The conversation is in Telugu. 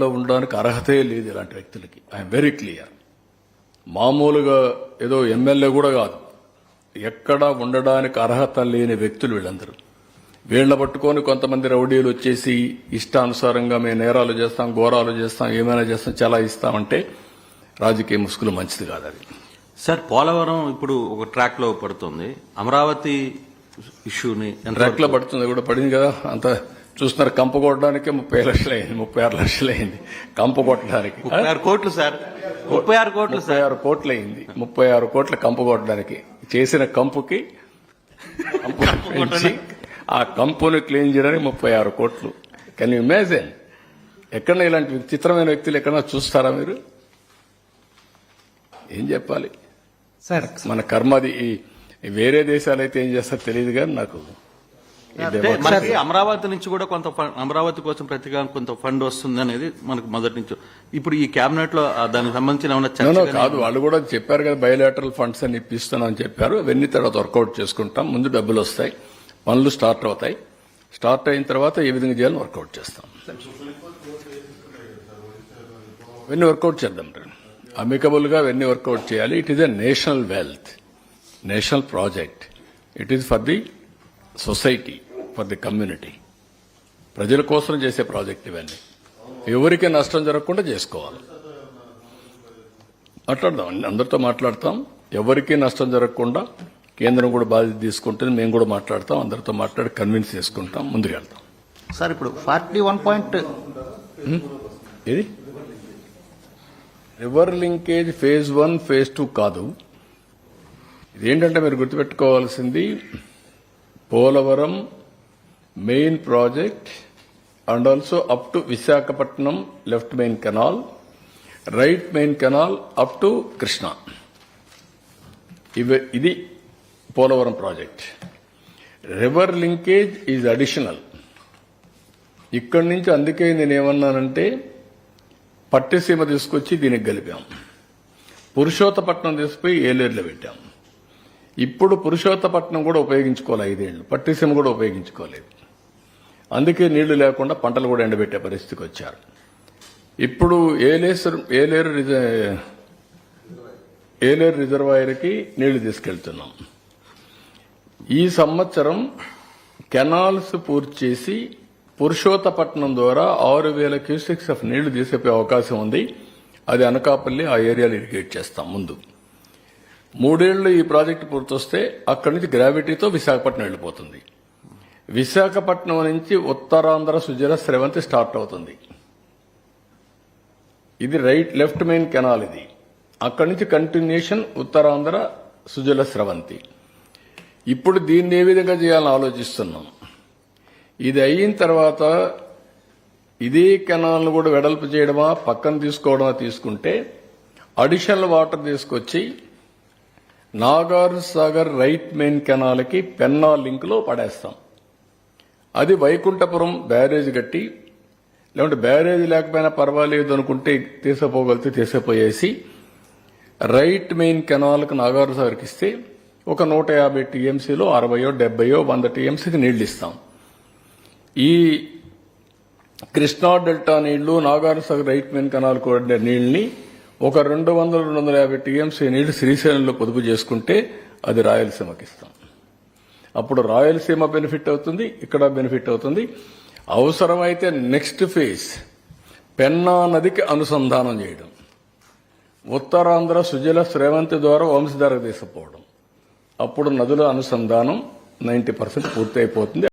లో ఉండడానికి అర్హతే లేదు ఇలాంటి వ్యక్తులకి. I'm very clear. మామూలుగా ఏదో ఎమ్మెల్యే కూడా కాదు, ఎక్కడా ఉండడానికి అర్హత లేని వ్యక్తులు వీళ్ళందరూ. వీళ్ళ పట్టుకొని కొంతమంది రౌడీలు వచ్చేసి ఇష్టానుసారంగా మేము నేరాలు చేస్తాం, ఘోరాలు చేస్తాం, ఏమైనా చేస్తాం, చాలా ఇస్తామంటే రాజకీయ ముసుగులు మంచిది కాదు అది. సార్, పోలవరం ఇప్పుడు ఒక ట్రాక్ లో పడుతుంది, అమరావతి ఇష్యూని ట్రాక్ లో పడుతుంది, కూడా పడింది కదా. అంత చూస్తున్నారు, కంప కొట్టడానికి 30 లక్షలు అయింది, 36 లక్షలు అయింది కంప కొట్టడానికి. 36 కోట్లు సార్, 36 కోట్లు సార్, 36 కోట్లు అయింది. 36 కోట్ల కంప కొట్టడానికి చేసిన కంపుకి ఆ కంపుని క్లీన్ చేయడానికి 36 కోట్లు. Can you imagine? ఎక్కడన్నా ఇలాంటి విచిత్రమైన వ్యక్తులు ఎక్కడన్నా చూస్తారా మీరు? ఏం చెప్పాలి సార్? మన కర్మది. వేరే దేశాలు అయితే ఏం చేస్తారో తెలియదు, కానీ నాకు మనకి అమరావతి నుంచి కూడా కొంత అమరావతి కోసం ప్రతిగా కొంత ఫండ్ వస్తుంది అనేది మనకు మొదటి నుంచి. ఇప్పుడు ఈ కేబినెట్ లో దానికి సంబంధించిన ఏమన్నా కాదు, వాళ్ళు కూడా చెప్పారు కదా, బయోలాటరల్ ఫండ్స్ అని ఇప్పిస్తున్నామని చెప్పారు. అవన్నీ తర్వాత వర్కౌట్ చేసుకుంటాం. ముందు డబ్బులు వస్తాయి, పనులు స్టార్ట్ అవుతాయి. స్టార్ట్ అయిన తర్వాత ఏ విధంగా చేయాలని వర్కౌట్ చేస్తాం. అవన్నీ వర్కౌట్ చేద్దాం. అమికబుల్ గా అవన్నీ వర్కౌట్ చేయాలి. It is a national wealth, national project. It is for the society, for the community. ప్రజల కోసం చేసే ప్రాజెక్ట్ ఇవన్నీ. ఎవరికి నష్టం జరగకుండా చేసుకోవాలి. మాట్లాడదాం, అందరితో మాట్లాడతాం. ఎవరికి నష్టం జరగకుండా కేంద్రం కూడా బాధ్యత తీసుకుంటుంది. మేము కూడా మాట్లాడతాం, అందరితో మాట్లాడి కన్విన్స్ చేసుకుంటాం, ముందుకు వెళ్తాం. సార్, ఇప్పుడు 41 ఇది రివర్ లింకేజ్ ఫేజ్ 1, ఫేజ్ 2 కాదు. ఇదేంటంటే మీరు గుర్తుపెట్టుకోవాల్సింది, Polavaram main project and also up to Visakhapatnam left main canal, right main canal up to Krishna. ఇది Polavaram project. River linkage is additional. ఇక్కడి నుంచి అందుకే నేనేమన్నానంటే, పట్టిసీమ తీసుకొచ్చి దీనికి కలిపాం, పురుషోత్తపట్నం తీసుకుపోయి ఏలేరులో పెట్టాం. ఇప్పుడు పురుషోత్తపట్నం కూడా ఉపయోగించుకోవాలి 5 ఏళ్లు, పట్టిసీమ కూడా ఉపయోగించుకోలేదు. అందుకే నీళ్లు లేకుండా పంటలు కూడా ఎండబెట్టే పరిస్థితికి వచ్చారు. ఇప్పుడు ఏలేరు రిజర్వాయర్కి నీళ్లు తీసుకెళ్తున్నాం. ఈ సంవత్సరం కెనాల్స్ పూర్తి చేసి పురుషోత్తపట్నం ద్వారా 6,000 క్యూసెక్స్ ఆఫ్ నీళ్లు తీసిపోయే అవకాశం ఉంది. అది అనకాపల్లి ఆ ఏరియాలో ఇరిగేట్ చేస్తాం. ముందు 3 ఏళ్లు ఈ ప్రాజెక్టు పూర్తొస్తే అక్కడి నుంచి గ్రావిటీతో విశాఖపట్నం వెళ్ళిపోతుంది. విశాఖపట్నం నుంచి ఉత్తరాంధ్ర సుజల స్రవంతి స్టార్ట్ అవుతుంది. ఇది లెఫ్ట్ మెయిన్ కెనాల్. ఇది అక్కడి నుంచి కంటిన్యూషన్ ఉత్తరాంధ్ర సుజల స్రవంతి. ఇప్పుడు దీన్ని ఏ విధంగా చేయాలని ఆలోచిస్తున్నాం. ఇది అయిన తర్వాత ఇదే కెనాల్ను కూడా వెడల్పు చేయడమా, పక్కన తీసుకోవడమా తీసుకుంటే అడిషనల్ వాటర్ తీసుకొచ్చి నాగార్జున సాగర్ రైట్ మెయిన్ కెనాల్కి పెన్నా లింక్ లో పడేస్తాం. అది వైకుంఠపురం బ్యారేజ్ కట్టి, లేకుంటే బ్యారేజ్ లేకపోయినా పర్వాలేదు అనుకుంటే తీసిపోగలిగితే తీసిపోయేసి రైట్ మెయిన్ కెనాల్కి నాగార్జున సాగర్కి ఇస్తే ఒక 150 టీఎంసీలో 60, 70, 100 టీఎంసీకి నీళ్లు ఇస్తాం. ఈ కృష్ణా డెల్టా నీళ్లు, Nagarjuna Sagar right main canal కూడా నీళ్లని ఒక 200, 250 టీఎంసీ నీళ్లు శ్రీశైలంలో పొదుపు చేసుకుంటే అది రాయలసీమకి ఇస్తాం. అప్పుడు రాయలసీమ బెనిఫిట్ అవుతుంది, ఇక్కడ బెనిఫిట్ అవుతుంది. అవసరమైతే నెక్స్ట్ ఫేజ్ పెన్నా నదికి అనుసంధానం చేయడం, ఉత్తరాంధ్ర సుజల స్రవంతి ద్వారా వంశధారకు తీసుకుపోవడం. అప్పుడు నదుల అనుసంధానం 90% పూర్తి అయిపోతుంది.